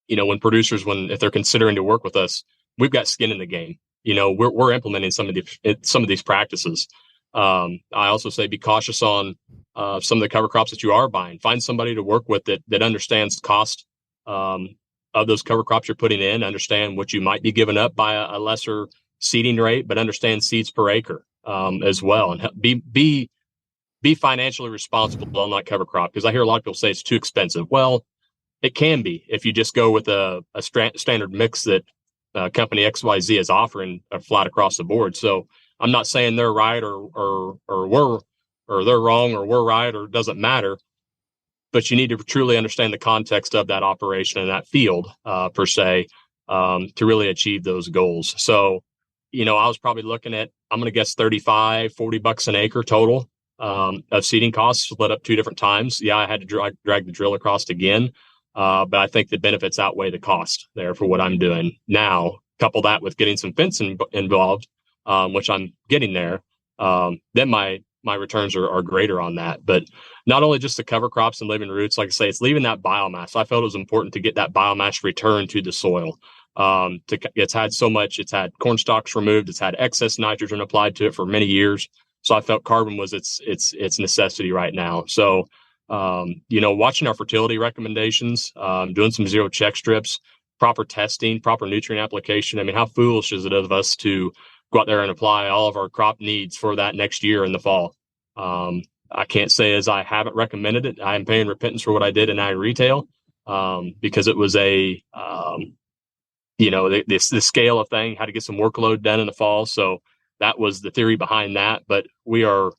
when producers, if they're considering to work with us, we've got skin in the game. We're implementing some of these practices. I also say be cautious on some of the cover crops that you are buying. Find somebody to work with that understands the cost of those cover crops you're putting in, understand what you might be giving up by a lesser seeding rate, but understand seeds per acre as well, and be financially responsible on that cover crop, because I hear a lot of people say it's too expensive. Well, it can be if you just go with a standard mix that company XYZ is offering flat across the board. So I'm not saying they're right or they're wrong or we're right, or it doesn't matter, but you need to truly understand the context of that operation and that field per se to really achieve those goals. So, I was probably looking at, I'm going to guess $35-40 an acre total of seeding costs split up 2 different times. Yeah, I had to drag the drill across again, but I think the benefits outweigh the cost there for what I'm doing now. Couple that with getting some fencing involved, which I'm getting there, then my returns are greater on that. But not only just the cover crops and living roots, like I say, it's leaving that biomass. I felt it was important to get that biomass returned to the soil. It's had corn stalks removed. It's had excess nitrogen applied to it for many years. So I felt carbon was its necessity right now. So, watching our fertility recommendations, doing some zero check strips, proper testing, proper nutrient application. I mean, how foolish is it of us to go out there and apply all of our crop needs for that next year in the fall? I can't say as I haven't recommended it. I am paying repentance for what I did in ag retail, because it was the scale of thing, how to get some workload done in the fall. So that was the theory behind that. But we are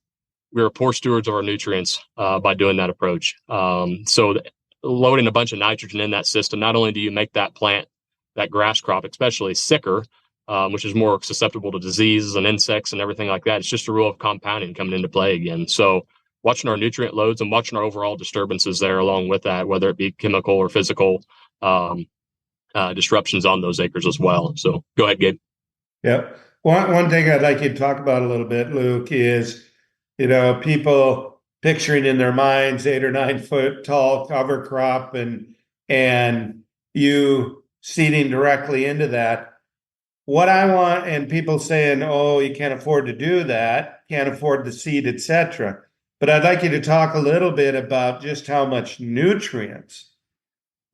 poor stewards of our nutrients by doing that approach. So loading a bunch of nitrogen in that system, not only do you make that plant, that grass crop especially, sicker, which is more susceptible to diseases and insects and everything like that. It's just a rule of compounding coming into play again. So watching our nutrient loads and watching our overall disturbances there along with that, whether it be chemical or physical disruptions on those acres as well. So go ahead, Gabe. Yeah. One thing I'd like you to talk about a little bit, Luke, is, people picturing in their minds 8 or 9 foot tall cover crop and you seeding directly into that. What I want, and people saying, oh, you can't afford to do that, can't afford the seed, etc. But I'd like you to talk a little bit about just how much nutrients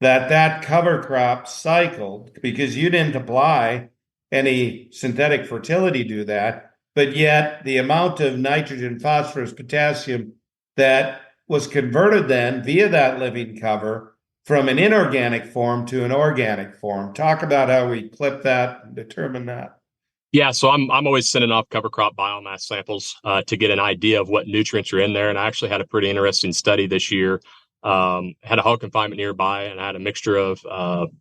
that cover crop cycled, because you didn't apply any synthetic fertility to that, but yet the amount of nitrogen, phosphorus, potassium that was converted then via that living cover from an inorganic form to an organic form. Talk about how we clip that and determine that. Yeah, so I'm always sending off cover crop biomass samples to get an idea of what nutrients are in there. And I actually had a pretty interesting study this year. Had a hog confinement nearby, and I had a mixture of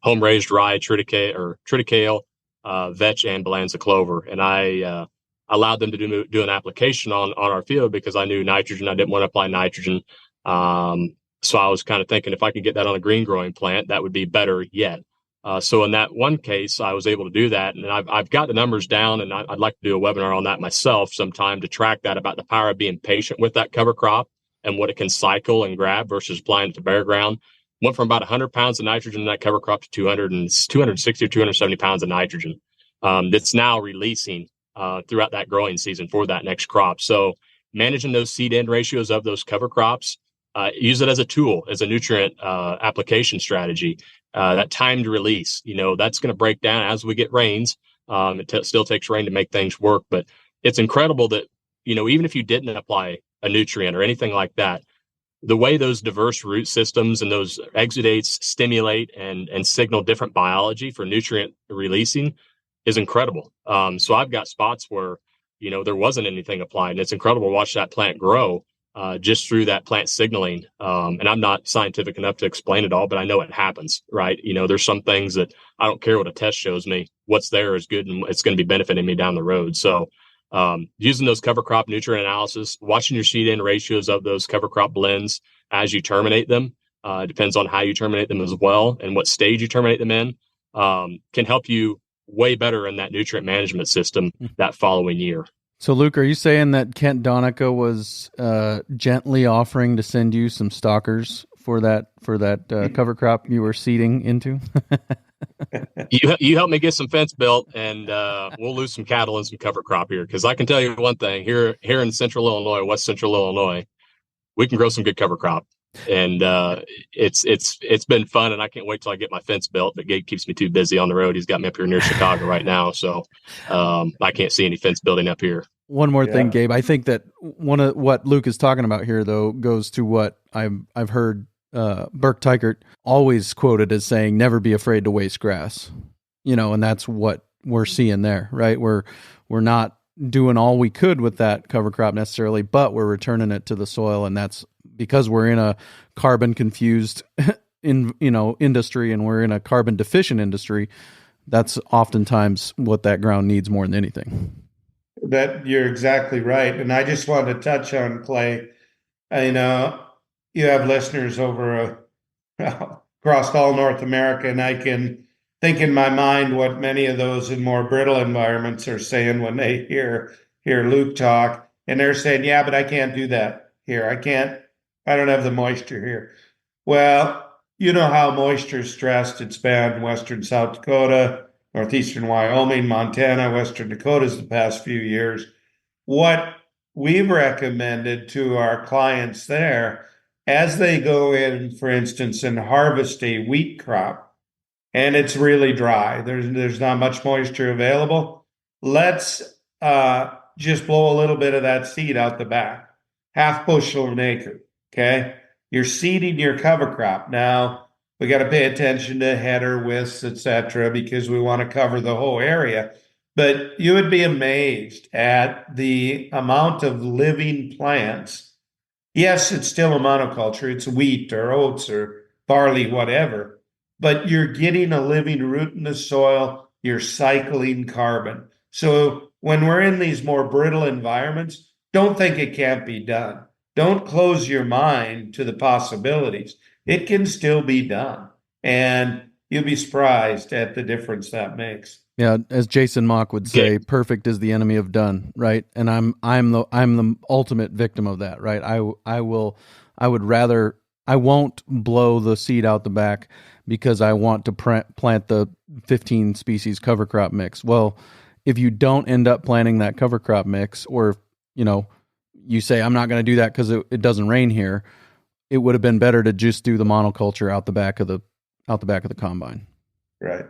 home raised rye, triticale, vetch, and Balanza clover. And I allowed them to do an application on our field because I knew nitrogen. I didn't want to apply nitrogen. So I was kind of thinking if I could get that on a green growing plant, that would be better yet. So in that one case, I was able to do that, and I've got the numbers down, and I'd like to do a webinar on that myself sometime to track that, about the power of being patient with that cover crop and what it can cycle and grab versus applying it to bare ground. Went from about 100 pounds of nitrogen in that cover crop to 260 or 270 pounds of nitrogen that's now releasing throughout that growing season for that next crop. So managing those seed end ratios of those cover crops, use it as a tool, as a nutrient application strategy. That timed release, that's going to break down as we get rains. It still takes rain to make things work, but it's incredible that, even if you didn't apply a nutrient or anything like that, the way those diverse root systems and those exudates stimulate and signal different biology for nutrient releasing is incredible. So I've got spots where, there wasn't anything applied, and it's incredible to watch that plant grow just through that plant signaling. And I'm not scientific enough to explain it all, but I know it happens, right? There's some things that I don't care what a test shows me. What's there is good, and it's going to be benefiting me down the road. So using those cover crop nutrient analysis, watching your seed end ratios of those cover crop blends as you terminate them, depends on how you terminate them as well and what stage you terminate them in, can help you way better in that nutrient management system that following year. So, Luke, are you saying that Kent Donica was gently offering to send you some stalkers for that cover crop you were seeding into? You help me get some fence built, and we'll lose some cattle and some cover crop here. Because I can tell you one thing: here in Central Illinois, West Central Illinois, we can grow some good cover crop, and it's been fun. And I can't wait till I get my fence built. But Gabe keeps me too busy on the road. He's got me up here near Chicago right now, so I can't see any fence building up here. One more thing, Gabe. I think that one of what Luke is talking about here, though, goes to what I've heard Burke Teichert always quoted as saying, "Never be afraid to waste grass." And that's what we're seeing there, right? We're not doing all we could with that cover crop necessarily, but we're returning it to the soil, and that's because we're in a carbon confused industry, and we're in a carbon deficient industry. That's oftentimes what that ground needs more than anything. That you're exactly right. And I just want to touch on, Clay, you have listeners over across all North America, and I can think in my mind what many of those in more brittle environments are saying when they hear Luke talk, and they're saying, yeah, but I can't do that here. I don't have the moisture here. Well, you know how moisture stressed it's been in western South Dakota, northeastern Wyoming, Montana, western Dakotas the past few years. What we've recommended to our clients there, as they go in, for instance, and harvest a wheat crop, and it's really dry, there's not much moisture available, let's just blow a little bit of that seed out the back, half bushel an acre, okay? You're seeding your cover crop. Now, we got to pay attention to header widths, etc., because we want to cover the whole area. But you would be amazed at the amount of living plants. Yes, it's still a monoculture. It's wheat or oats or barley, whatever. But you're getting a living root in the soil. You're cycling carbon. So when we're in these more brittle environments, don't think it can't be done. Don't close your mind to the possibilities. It can still be done. And you'll be surprised at the difference that makes. Yeah, as Jason Mock would say, perfect is the enemy of done, right? And I'm the ultimate victim of that, right? I won't blow the seed out the back because I want to plant the 15 species cover crop mix. Well, if you don't end up planting that cover crop mix, or you say I'm not going to do that because it doesn't rain here, it would have been better to just do the monoculture out the back of the combine. Right.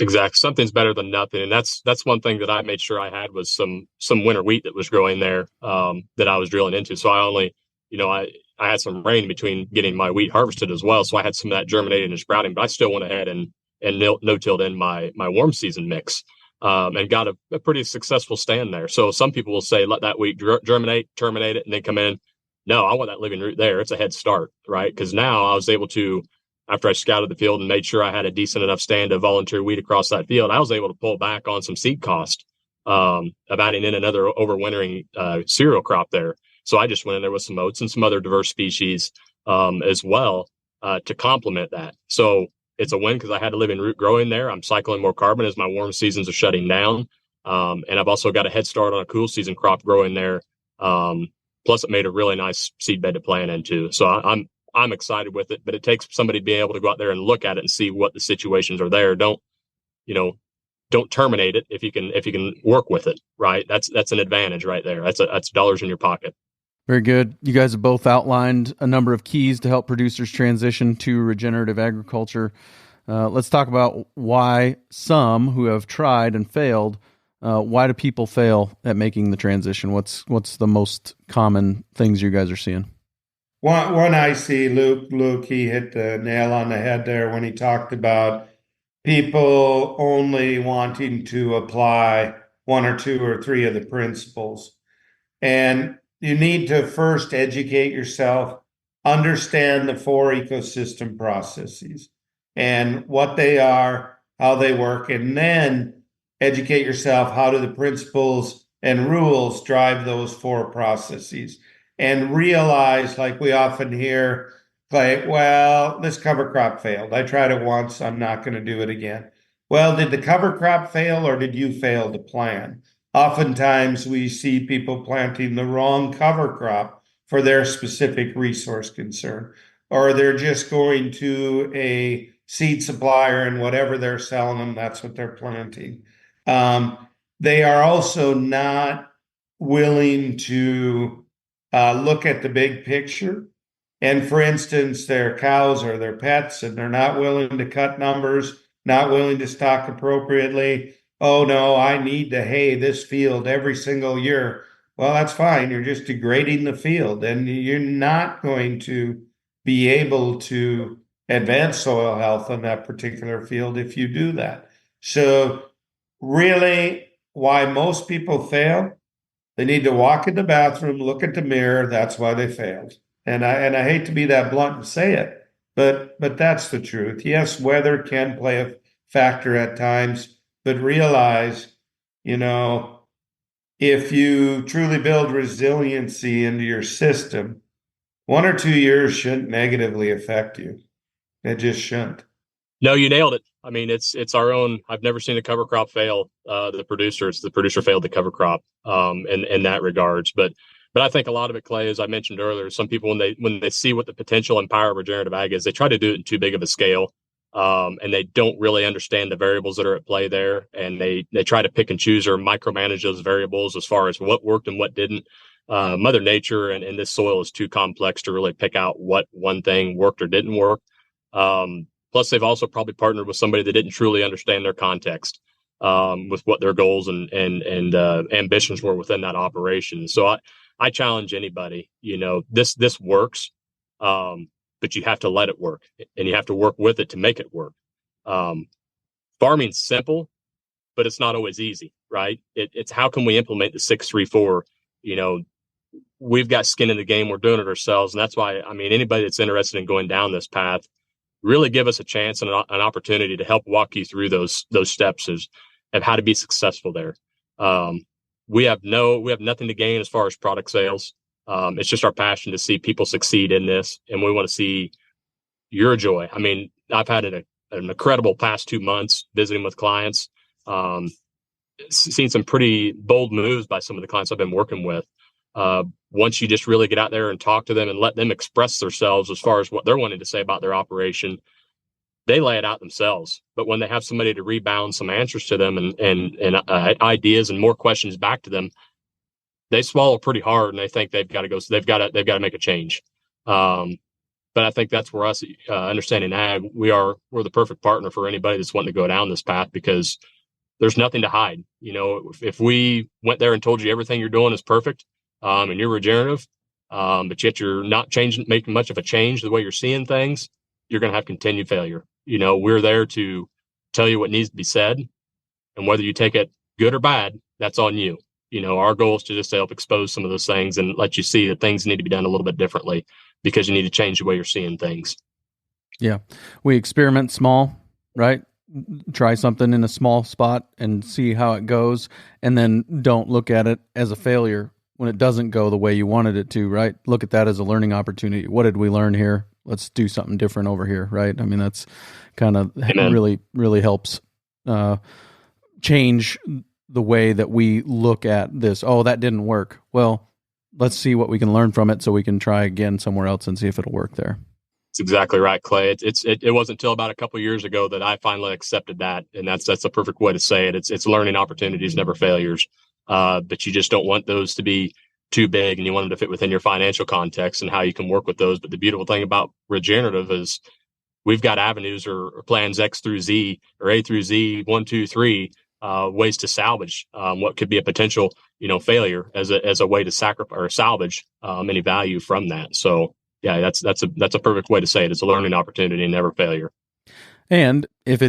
Exactly. Something's better than nothing. And that's one thing that I made sure I had was some winter wheat that was growing there that I was drilling into. So I only, I had some rain between getting my wheat harvested as well. So I had some of that germinating and sprouting, but I still went ahead and no-tilled in my warm season mix and got a pretty successful stand there. So some people will say, let that wheat germinate, terminate it, and then come in. No, I want that living root there. It's a head start, right? Because now I was able to, after I scouted the field and made sure I had a decent enough stand of volunteer wheat across that field, I was able to pull back on some seed cost of adding in another overwintering cereal crop there. So I just went in there with some oats and some other diverse species as well to complement that. So it's a win because I had a living root growing there. I'm cycling more carbon as my warm seasons are shutting down. And I've also got a head start on a cool season crop growing there. Plus it made a really nice seed bed to plant into. So I'm excited with it, but it takes somebody to be able to go out there and look at it and see what the situations are there. Don't terminate it if you can work with it, right? That's an advantage right there. That's dollars in your pocket. Very good. You guys have both outlined a number of keys to help producers transition to regenerative agriculture. Let's talk about why some who have tried and failed, why do people fail at making the transition? What's the most common things you guys are seeing? One I see, Luke, he hit the nail on the head there when he talked about people only wanting to apply one or two or three of the principles. And you need to first educate yourself, understand the 4 ecosystem processes and what they are, how they work, and then educate yourself how do the principles and rules drive those 4 processes. And realize, like we often hear, like, well, this cover crop failed. I tried it once, I'm not going to do it again. Well, did the cover crop fail or did you fail to plan? Oftentimes we see people planting the wrong cover crop for their specific resource concern, or they're just going to a seed supplier and whatever they're selling them, that's what they're planting. They are also not willing to look at the big picture. And for instance, their cows or their pets, and they're not willing to cut numbers, not willing to stock appropriately. Oh no, I need to hay this field every single year. Well, that's fine. You're just degrading the field, and you're not going to be able to advance soil health on that particular field if you do that. So really, why most people fail, they need to walk in the bathroom, look at the mirror. That's why they failed. And I hate to be that blunt and say it, but that's the truth. Yes, weather can play a factor at times, but realize, if you truly build resiliency into your system, 1 or 2 years shouldn't negatively affect you. It just shouldn't. No, you nailed it. I mean, it's our own. I've never seen a cover crop fail. The producer failed the cover crop in that regards. But I think a lot of it, Clay, as I mentioned earlier, some people when they see what the potential and power of regenerative ag is, they try to do it in too big of a scale. And they don't really understand the variables that are at play there. And they try to pick and choose or micromanage those variables as far as what worked and what didn't. Mother Nature and this soil is too complex to really pick out what one thing worked or didn't work. Plus, they've also probably partnered with somebody that didn't truly understand their context with what their goals and ambitions were within that operation. So I challenge anybody, this works. But you have to let it work and you have to work with it to make it work. Farming's simple, but it's not always easy, right? It's how can we implement the 6-3-4? We've got skin in the game. We're doing it ourselves. And that's why, anybody that's interested in going down this path, really give us a chance and an opportunity to help walk you through those steps of how to be successful there. We have nothing to gain as far as product sales. It's just our passion to see people succeed in this, and we want to see your joy. I've had an incredible past 2 months visiting with clients, seen some pretty bold moves by some of the clients I've been working with. Once you just really get out there and talk to them and let them express themselves as far as what they're wanting to say about their operation, they lay it out themselves. But when they have somebody to rebound some answers to them and ideas and more questions back to them, they swallow pretty hard and they think they've got to go. So they've got to make a change. But I think that's where us, understanding ag, we're the perfect partner for anybody that's wanting to go down this path, because there's nothing to hide. If we went there and told you everything you're doing is perfect, and you're regenerative, but yet you're not making much of a change the way you're seeing things, you're going to have continued failure. We're there to tell you what needs to be said, and whether you take it good or bad, that's on you. Our goal is to just help expose some of those things and let you see that things need to be done a little bit differently, because you need to change the way you're seeing things. Yeah. We experiment small, right? Try something in a small spot and see how it goes. And then don't look at it as a failure when it doesn't go the way you wanted it to, right? Look at that as a learning opportunity. What did we learn here? let's do something different over here, right? I mean, that's kind of Amen. really helps change the way that we look at this. Oh, that didn't work. Well, let's see what we can learn from it so we can try again somewhere else and see if it'll work there. That's exactly right, Clay. It wasn't until about a couple of years ago that I finally accepted that, and that's the perfect way to say it. It's learning opportunities, never failures. But you just don't want those to be too big, and you want them to fit within your financial context and how you can work with those. But the beautiful thing about regenerative is we've got avenues or plans X through Z or A through Z, 1, 2, 3, ways to salvage what could be a potential, failure as a way to sacrifice or salvage any value from that. So yeah, that's a perfect way to say it. It's a learning opportunity, never failure. And if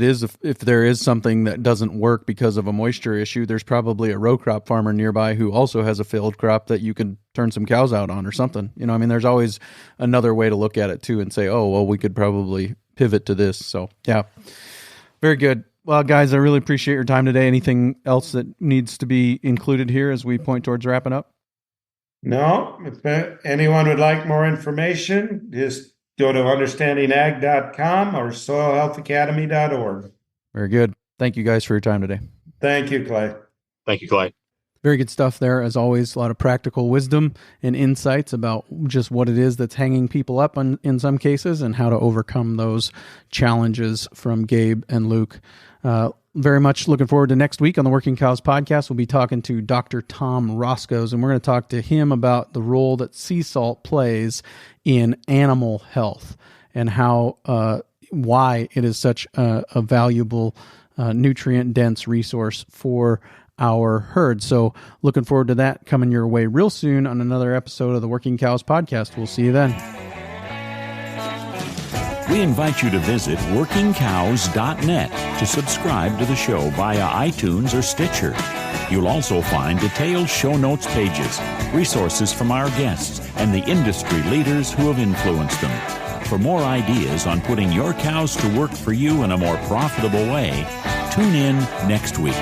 there is something that doesn't work because of a moisture issue, there's probably a row crop farmer nearby who also has a failed crop that you can turn some cows out on or something. I mean, there's always another way to look at it too and say, oh, well, we could probably pivot to this. So yeah, very good. Well, guys, I really appreciate your time today. Anything else that needs to be included here as we point towards wrapping up? No, if anyone would like more information, just go to understandingag.com or soilhealthacademy.org. Very good. Thank you guys for your time today. Thank you, Clay. Thank you, Clay. Very good stuff there. As always, a lot of practical wisdom and insights about just what it is that's hanging people up in some cases and how to overcome those challenges from Gabe and Luke. Very much looking forward to next week on the Working Cows podcast. We'll be talking to Dr. Tom Roscoes, and we're going to talk to him about the role that sea salt plays in animal health and how why it is such a valuable nutrient-dense resource for our herd. So looking forward to that coming your way real soon on another episode of the Working Cows podcast. We'll see you then. We invite you to visit workingcows.net to subscribe to the show via iTunes or Stitcher. You'll also find detailed show notes pages, resources from our guests, and the industry leaders who have influenced them. For more ideas on putting your cows to work for you in a more profitable way, tune in next week.